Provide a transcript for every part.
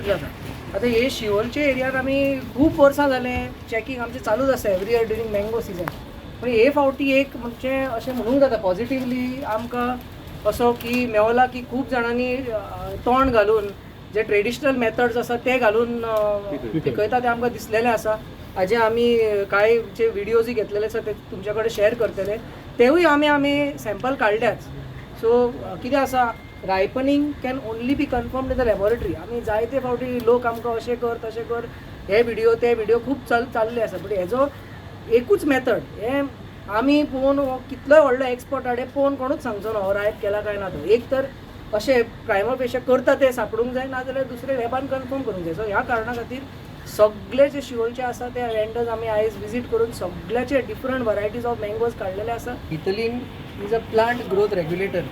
Distribute जाता. आतां हे शिवोलच्या एरियात आमी खूब वर्सां जालें चॅकींग आमचें चालूच आसा every year during mango season. पूण हे फावटी एक म्हणजे अशें म्हणूंक जाता पॉझिटिव्हली आमकां असो की मेवला की खूब जाणांनी तोंड घालून जे ट्रेडिशनल मेथड्स आसा ते घालून पिकयता ते आमकां दिसलेले आसा. हाजे आमी कांय जे व्हिडियोजूय घेतलेले आसा ते तुमचे कडेन शेअर करतले. तेवूय आमी सॅम्पल काडल्याच. सो कितें आसा ripening can only be confirmed in the laboratory. आमी जायते फावटी लोक आमकां अशें कर तशें कर हे व्हिडियो खूब चालले आसा. बट हेजो एकूच मेथड हे आमी पळोवन कितलोय व्हडलो एक्सपर्ट हाडे पळोवन कोणूच सांगचो ना हो रायप केला काय ना तो. एक तर अशें प्रायमा पेशा करता ते सापडूंक जाय नाजाल्यार दुसरे लॅबान कन्फर्म करूंक जाय. सो ह्या कारणां खातीर सगळे जे शिवोलचे आसा ते वेंडर्स आमी आयज विजीट करून सगळ्याचे डिफरंट वरायटीज ऑफ मँगोज काडलेले आसा. Ethylene is a plant growth regulator.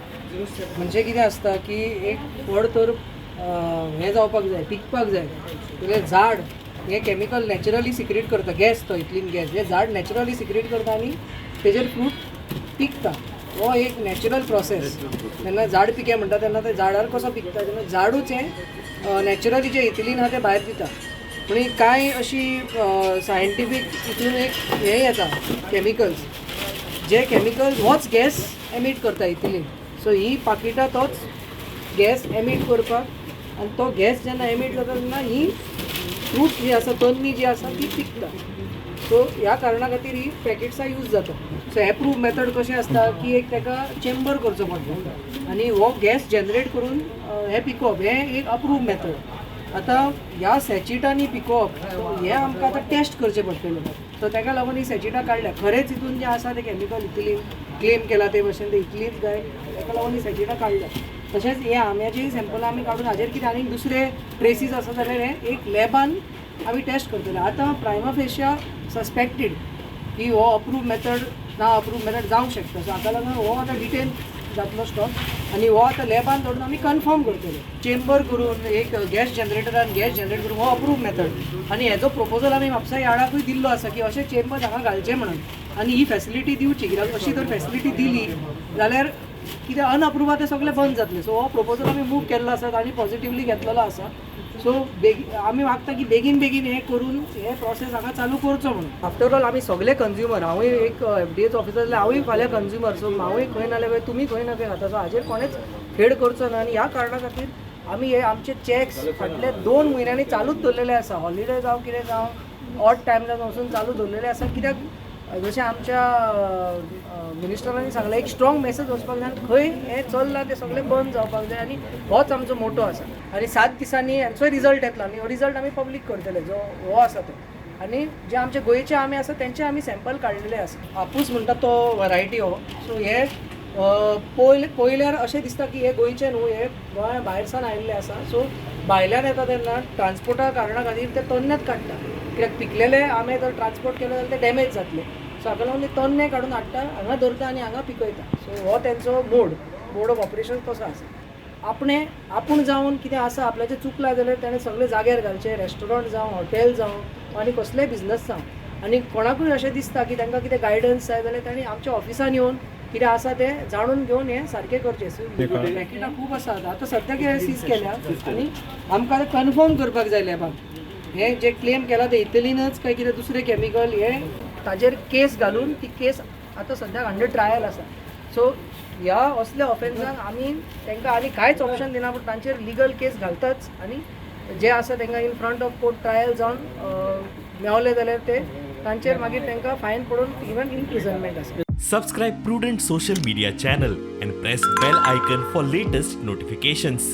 म्हणजे कितें आसता की एक व्हड तर हें जावपाक जाय पिकपाक जाय जाल्यार झाड हे केमिकल नॅचरली सिक्रेट करता. गॅस तो इथलीन गॅस हे झाड नॅचरली सिक्रेट करता आनी तेजेर फ्रूट पिकता. हो एक नॅचरल प्रोसेस. तेन्ना झाड पिके म्हणटा तेन्ना ते झाडार कसो पिकता तेन्ना झाडूच हें नॅचरली जे इथिलीन आहा तें भायर दिता. पूण कांय अशी सायंटिफीक हितून एक हें येता कॅमिकल्स जे कॅमिकल्स होच गॅस एमीट करता इथिलीन. सो ही पाकिटां तोच गॅस एमीट करपाक आनी तो गॅस जेन्ना एमीट जाता तेन्ना ही फ्रूट जी आसा तन्नी जी आसा ती पिकता. सो ह्या कारणां खातीर ही पॅकेट्सां यूज जाता. सो हे प्रूफ मेथड कशें आसता की एक ताका चेंबर करचो पडटा आनी हो गॅस जनरेट करून हें पिकोवप हें एक अप्रूव मेथड. आतां ह्या सॅचिटांनी पिकोवप हें आमकां आतां टेस्ट करचें पडटलें. सो ताका लागून ही सॅचिटां काडल्या. खरेंच हितून जें आसा तें कॅमिकल इथिलीन क्लेम केला ते भशेन ते इतलीच जाय ताका लागून ही सॅचिटां काडल्या. तशेंच हे आंब्याचेय सॅम्पलां आमी काडून हाजेर कितें आनी दुसरे ट्रेसीस आसा जाल्यार हे एक लॅबान आमी टेस्ट करतले. आतां प्रायमा फेशिया सस्पेक्टेड की हो अप्रूव मेथड ना अप्रूव मेथड जावंक शकता. सो हाका लागून हो आतां डिटेन जातलो स्टॉक आनी हो आतां लॅबान धरून आमी कन्फर्म करतले. चेंबर करून एक गॅस जनरेटरान गॅस जनरेट करून हो अप्रूव मेथड आनी हेजो प्रपोजल आमी म्हापसा यार्डाकूय दिल्लो आसा की अशें चेंबर हांगा घालचें म्हणून आनी ही फॅसिलिटी दिवची. कित्याक अशी जर फॅसिलिटी दिली जाल्यार कितें अनअप्रूव्हा ते सगळे बंद जातले. सो हो प्रपोजल आमी मूव केल्लो आसा आनी पॉझिटिव्हली घेतलेलो आसा. सो आमी मागता की बेगीन हे करून हे प्रोसेस हांगा चालू करचो म्हणून. आफ्टर ऑल आमी सगळे कंज्युमर हांवूय एक FDAचो ऑफिसर जाल्यार हांवूय फाल्यां कंज्युमर. सो हांवूय खंय नाल्यार तुमी खंय ना खंय खाता. सो हाजेर कोणेच खेड करचो ना आनी ह्या कारणां खातीर आमी हे आमचे चॅक्स फाटल्या 2 म्हयन्यांनी चालूच दवरलेले आसा. हॉलिडे जावं कितें जावं ऑड टायम्सान वचून चालू दवरलेले आसा. कित्याक जशें आमच्या मिनिस्टरांनी सांगलें एक स्ट्रॉंग मेसेज वचपाक जाय. खंय हें चल्लां तें सगळें बंद जावपाक जाय आनी होच आमचो मोटो आसा. आनी 7 दिसांनी हेंचोय रिजल्ट येतलो आनी हो रिजल्ट आमी पब्लीक करतले जो हो आसा तो. आनी जे आमचे गोंयचे आंबे आसा तेंचे आमी सॅम्पल काडलेले आसा. हापूस म्हणटा तो वरायटी हो. सो हे पयल्यार अशें दिसता की हे गोंयचे न्हू हे गोंया भायरसान आयिल्ले आसा. सो भायल्यान येता तेन्ना ट्रान्सपोर्टा कारणां खातीर ते तन्नेच काडटा. कित्याक पिकलेले आंबे जर ट्रान्सपोर्ट केले जाल्यार ते डॅमेज जातले. सो हाका लागून ते तन्ने काडून हाडटा हांगा धरता आनी हांगा पिकयता. सो हो तेंचो मोड ऑफ ऑपरेशन तसो आसा. आपूण जावन कितें आसा आपल्याचें चुकलां जाल्यार ताणें सगळे जाग्यार घालचें. रेस्टॉरंट जावं हॉटेल जावं आनी कसलेय बिझनस जावं. आनी कोणाकूय अशें दिसता की तांकां कितें गायडन्स जाय जाल्यार तांणी आमच्या ऑफिसान येवन कितें आसा तें जाणून घेवन हें सारकें करचें. सो पॅकेटां खूब आसात. आतां सद्याक हे सीज केल्या आनी आमकां आतां कन्फर्म करपाक जाय लॅबान हे जे क्लेम केला ते इथिलीनच काय कितें दुसरें कॅमिकल हे ताजेर केस घालून ती केस आतां सद्याक अंडर ट्रायल आसा. सो ह्या असल्या ऑफेन्सांक आमी तांकां आनी कांयच ऑप्शन दिना पूण तांचेर लिगल केस घालताच आनी जे आसा तांकां in front of court trial जावन मेवले जाल्यार ते तांचेर मागीर तांकां फायन पडून इवन इम्प्रिझनमेंट आसा. Subscribe Prudent social media channel and press bell icon for latest notifications.